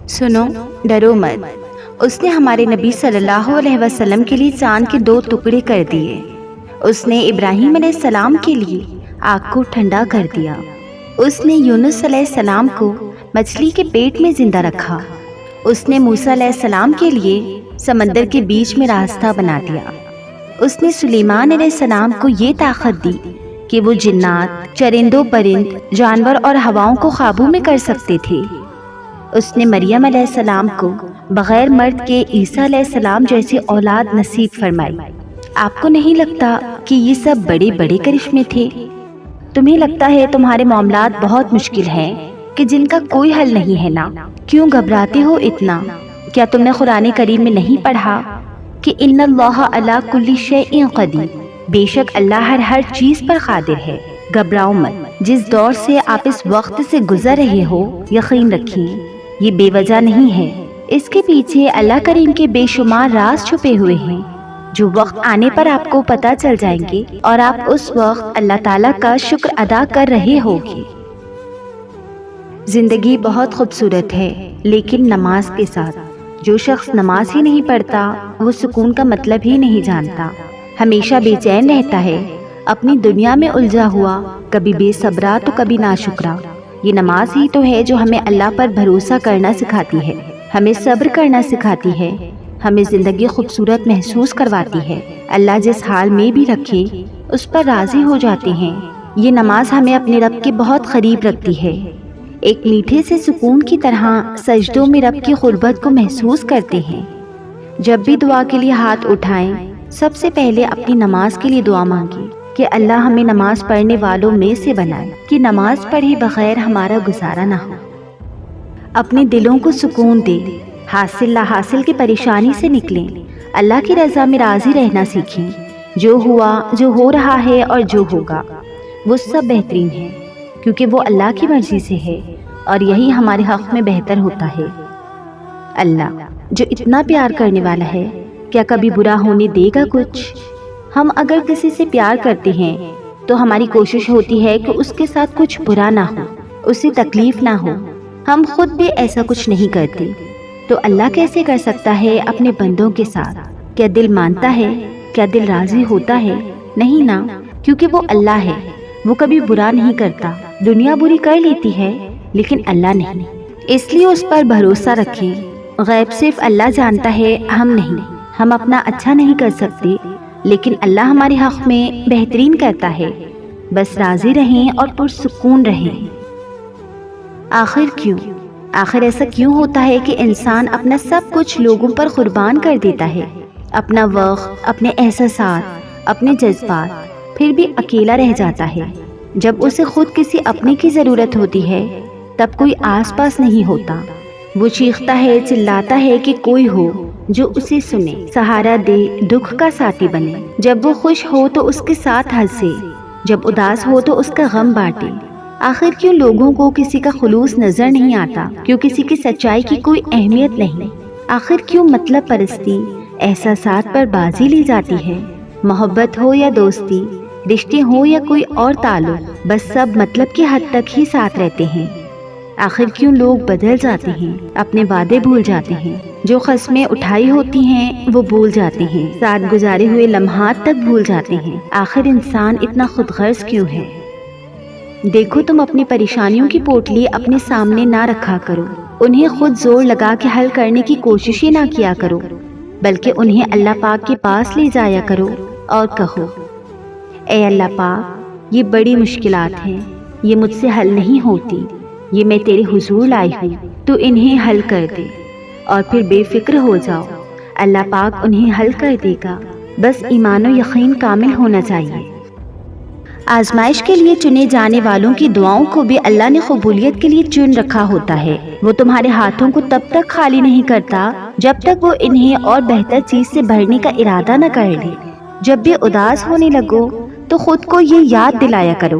سنو، ڈرو مت۔ اس نے ہمارے نبی صلی اللہ علیہ وسلم کے لیے چاند کے 2 ٹکڑے کر دیے۔ اس نے ابراہیم علیہ السلام کے لیے آگ کو ٹھنڈا کر دیا۔ اس نے یونس علیہ السلام کو مچھلی کے پیٹ میں زندہ رکھا۔ اس نے موسیٰ علیہ السلام کے لیے سمندر کے بیچ میں راستہ بنا دیا۔ اس نے سلیمان علیہ السلام کو یہ طاقت دی کہ وہ جنات، چرندوں، پرند، جانور اور ہواؤں کو قابو میں کر سکتے تھے۔ اس نے مریم علیہ السلام کو بغیر مرد کے عیسیٰ علیہ السلام جیسی اولاد نصیب فرمائی۔ آپ کو نہیں لگتا کہ یہ سب بڑے بڑے کرشمے تھے؟ تمہیں لگتا ہے تمہارے معاملات بہت مشکل ہیں کہ جن کا کوئی حل نہیں ہے نا؟ کیوں گھبراتے ہو اتنا؟ کیا تم نے قرآن کریم میں نہیں پڑھا کہ ان اللہ علی کل شیء قدیر، بے شک اللہ ہر چیز پر قادر ہے؟ گھبراؤ مت۔ جس دور سے آپ اس وقت سے گزر رہے ہو، یقین رکھیں یہ بے وجہ نہیں ہے۔ اس کے پیچھے اللہ کریم کے بے شمار راز چھپے ہوئے ہیں جو وقت آنے پر آپ کو پتہ چل جائیں گے، اور آپ اس وقت اللہ تعالیٰ کا شکر ادا کر رہے ہوگے۔ زندگی بہت خوبصورت ہے، لیکن نماز کے ساتھ۔ جو شخص نماز ہی نہیں پڑھتا وہ سکون کا مطلب ہی نہیں جانتا، ہمیشہ بے چین رہتا ہے، اپنی دنیا میں الجھا ہوا، کبھی بے صبرا تو کبھی ناشکرا۔ یہ نماز ہی تو ہے جو ہمیں اللہ پر بھروسہ کرنا سکھاتی ہے، ہمیں صبر کرنا سکھاتی ہے، ہمیں زندگی خوبصورت محسوس کرواتی ہے۔ اللہ جس حال میں بھی رکھے اس پر راضی ہو جاتے ہیں۔ یہ نماز ہمیں اپنے رب کے بہت قریب رکھتی ہے، ایک میٹھے سے سکون کی طرح سجدوں میں رب کی قربت کو محسوس کرتے ہیں۔ جب بھی دعا کے لیے ہاتھ اٹھائیں، سب سے پہلے اپنی نماز کے لیے دعا مانگیں کہ اللہ ہمیں نماز پڑھنے والوں میں سے بنائے، کہ نماز پڑھے بغیر ہمارا گزارا نہ ہو۔ اپنے دلوں کو سکون دے، حاصل لا حاصل کی پریشانی سے نکلیں، اللہ کی رضا میں راضی رہنا سیکھیں۔ جو ہوا، جو ہو رہا ہے اور جو ہوگا وہ سب بہترین ہے، کیونکہ وہ اللہ کی مرضی سے ہے اور یہی ہمارے حق میں بہتر ہوتا ہے۔ اللہ جو اتنا پیار کرنے والا ہے، کیا کبھی برا ہونے دے گا کچھ؟ ہم اگر کسی سے پیار کرتے ہیں تو ہماری کوشش ہوتی ہے کہ اس کے ساتھ کچھ برا نہ ہو، اسے تکلیف نہ ہو۔ ہم خود بھی ایسا کچھ نہیں کرتے، تو اللہ کیسے کر سکتا ہے اپنے بندوں کے ساتھ؟ کیا دل مانتا ہے؟ کیا دل راضی ہوتا ہے؟ نہیں نا، کیونکہ وہ اللہ ہے، وہ کبھی برا نہیں کرتا۔ دنیا بری کر لیتی ہے لیکن اللہ نہیں، اس لیے اس پر بھروسہ رکھیں۔ غیب صرف اللہ جانتا ہے، ہم نہیں۔ ہم اپنا اچھا نہیں کر سکتے، لیکن اللہ ہمارے حق میں بہترین کرتا ہے۔ بس راضی رہیں اور پرسکون رہیں۔ آخر ایسا کیوں ہوتا ہے کہ انسان اپنا سب کچھ لوگوں پر قربان کر دیتا ہے؟ اپنا وقت، اپنے احساسات، اپنے جذبات، پھر بھی اکیلا رہ جاتا ہے۔ جب اسے خود کسی اپنے کی ضرورت ہوتی ہے تب کوئی آس پاس نہیں ہوتا۔ وہ چیختا ہے، چلاتا ہے کہ کوئی ہو جو اسے سنے، سہارا دے، دکھ کا ساتھی بنے۔ جب وہ خوش ہو تو اس کے ساتھ ہنسے، جب اداس ہو تو اس کا غم بانٹے۔ آخر کیوں لوگوں کو کسی کا خلوص نظر نہیں آتا؟ کیوں کسی کی سچائی کی کوئی اہمیت نہیں؟ آخر کیوں مطلب پرستی احساسات پر بازی لی جاتی ہے؟ محبت ہو یا دوستی، رشتے ہوں یا کوئی اور تعلق، بس سب مطلب کی حد تک ہی ساتھ رہتے ہیں۔ آخر کیوں لوگ بدل جاتے ہیں، اپنے وعدے بھول جاتے ہیں، جو قسمیں اٹھائی ہوتی ہیں وہ بھول جاتے ہیں، ساتھ گزارے ہوئے لمحات تک بھول جاتے ہیں۔ آخر انسان اتنا خود غرض کیوں ہے؟ دیکھو، تم اپنی پریشانیوں کی پوٹلی اپنے سامنے نہ رکھا کرو، انہیں خود زور لگا کے حل کرنے کی کوشش ہی نہ کیا کرو، بلکہ انہیں اللہ پاک کے پاس لے جایا کرو اور کہو، اے اللہ پاک، یہ بڑی مشکلات ہیں، یہ مجھ سے حل نہیں ہوتی، یہ میں تیرے حضور لائی ہوں، تو انہیں حل کر دے۔ اور پھر بے فکر ہو جاؤ، اللہ پاک انہیں حل کر دے گا۔ بس ایمان و یقین کامل ہونا چاہیے۔ آزمائش کے لیے چنے جانے والوں کی دعاؤں کو بھی اللہ نے قبولیت کے لیے چن رکھا ہوتا ہے۔ وہ تمہارے ہاتھوں کو تب تک خالی نہیں کرتا جب تک وہ انہیں اور بہتر چیز سے بھرنے کا ارادہ نہ کر لے۔ جب بھی اداس ہونے لگو تو خود کو یہ یاد دلایا کرو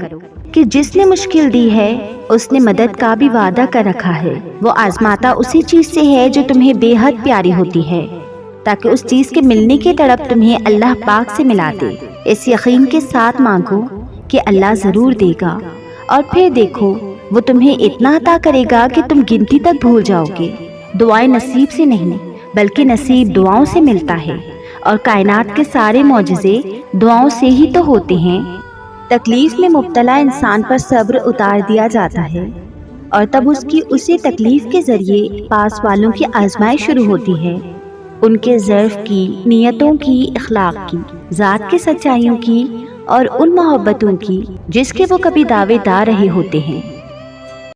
کہ جس نے مشکل دی ہے اس نے مدد کا بھی وعدہ کر رکھا ہے۔ وہ آزماتا اسی چیز سے ہے جو تمہیں بے حد پیاری ہوتی ہے، تاکہ اس چیز کے ملنے کی تڑپ تمہیں اللہ پاک سے ملا دے۔ اس یقین کے ساتھ مانگو کہ اللہ ضرور دے گا، اور پھر دیکھو وہ تمہیں اتنا عطا کرے گا کہ تم گنتی تک بھول جاؤ گے۔ دعائیں نصیب سے نہیں بلکہ نصیب دعاؤں سے ملتا ہے، اور کائنات کے سارے معجزے دعاؤں سے ہی تو ہوتے ہیں۔ تکلیف میں مبتلا انسان پر صبر اتار دیا جاتا ہے، اور تب اس کی اسی تکلیف کے ذریعے پاس والوں کی آزمائش شروع ہوتی ہے، ان کے ظرف کی، نیتوں کی، اخلاق کی، ذات کی سچائیوں کی، اور ان محبتوں کی جس کے وہ کبھی دعوے دار رہے ہوتے ہیں۔